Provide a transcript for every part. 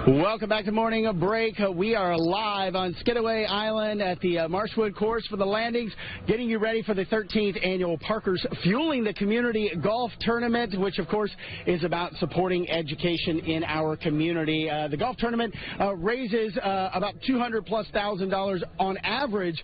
Welcome back to Morning Break. We are live on Skidaway Island at the Marshwood course for the landings, getting you ready for the 13th annual Parker's Fueling the Community Golf Tournament, which, of course, is about supporting education in our community. The golf tournament raises about $200,000+ on average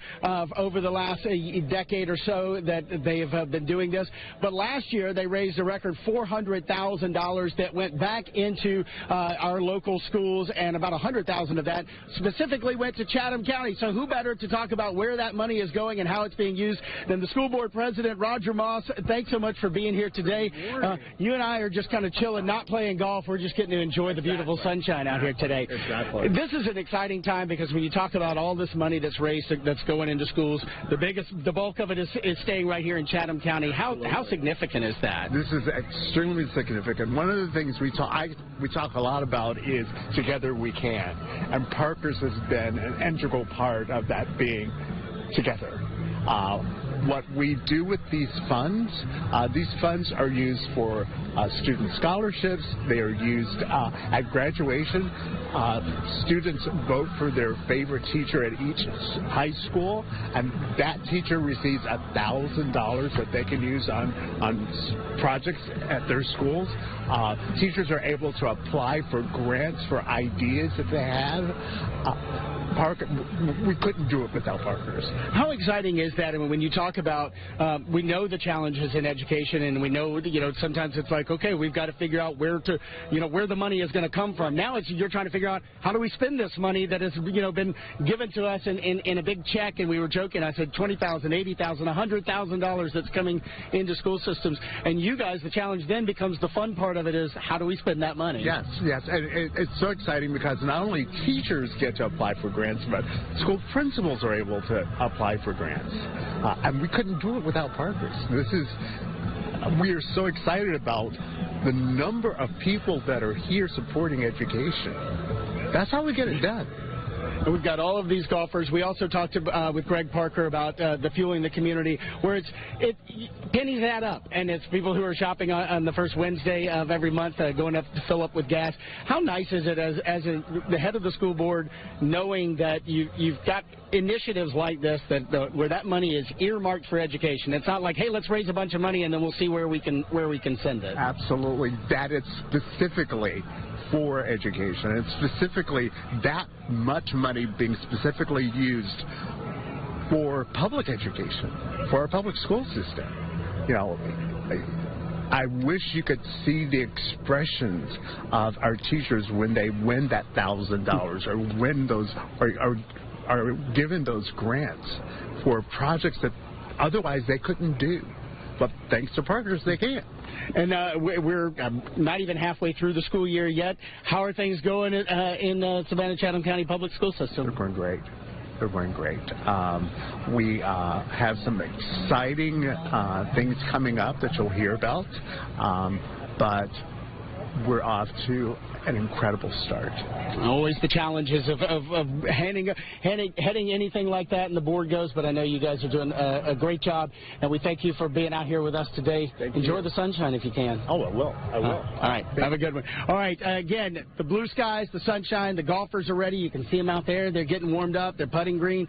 over the last decade or so that they have been doing this. But last year, they raised a record $400,000 that went back into our local schools, and about $100,000 of that specifically went to Chatham County. So who better to talk about where that money is going and how it's being used than the school board president, Roger Moss. Thanks so much for being here today. You and I are just kind of chilling, not playing golf. We're just getting to enjoy the beautiful sunshine out here today. Exactly. This is an exciting time because when you talk about all this money that's raised that's going into schools, the bulk of it is staying right here in Chatham County. How significant is that? This is extremely significant. One of the things we talk a lot about is together we can, and Parker's has been an integral part of that being together. What we do with these funds are used for student scholarships. They are used at graduation. Students vote for their favorite teacher at each high school, and that teacher receives $1,000 that they can use on projects at their schools. Teachers are able to apply for grants for ideas that they have. We couldn't do it without Parker's. How exciting is that? I mean, when you talk about, we know the challenges in education, and we know, sometimes it's like, okay, we've got to figure out where the money is going to come from. Now you're trying to figure out how do we spend this money that has, been given to us in a big check. And we were joking. I said $20,000, $80,000, $100,000 that's coming into school systems. And you guys, the challenge then becomes the fun part of it is how do we spend that money? Yes. And it's so exciting because not only teachers get to apply for grants, but school principals are able to apply for grants. And we couldn't do it without Parker's. We are so excited about the number of people that are here supporting education. That's how we get it done. And we've got all of these golfers. We also talked with Greg Parker about the Fueling the Community, where pennies add up, and it's people who are shopping on the first Wednesday of every month, going up to fill up with gas. How nice is it as the head of the school board, knowing that you've got initiatives like this where that money is earmarked for education? It's not like, hey, let's raise a bunch of money and then we'll see where we can send it. Absolutely. That is specifically for education, and specifically that much money being specifically used for public education, for our public school system. I wish you could see the expressions of our teachers when they win that $1,000 or win those are given those grants for projects that otherwise they couldn't do. But thanks to Parker's, they can. And we're not even halfway through the school year yet. How are things going in Savannah-Chatham County Public School System? They're going great. They're going great. We have some exciting things coming up that you'll hear about, but we're off to an incredible start. Always the challenges of heading anything like that, and the board goes, but I know you guys are doing a great job, and we thank you for being out here with us today. Enjoy the sunshine if you can. Oh, I will. All right. Have a good one. All right. Again, the blue skies, the sunshine, the golfers are ready. You can see them out there. They're getting warmed up. They're putting green.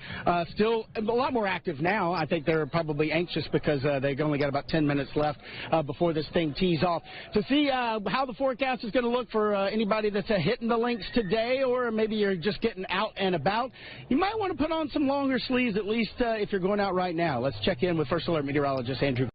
Still a lot more active now. I think they're probably anxious because they've only got about 10 minutes left before this thing tees off. To see how the forecast is going to look for anybody that's hitting the links today, or maybe you're just getting out and about, you might want to put on some longer sleeves, at least if you're going out right now. Let's check in with First Alert meteorologist Andrew.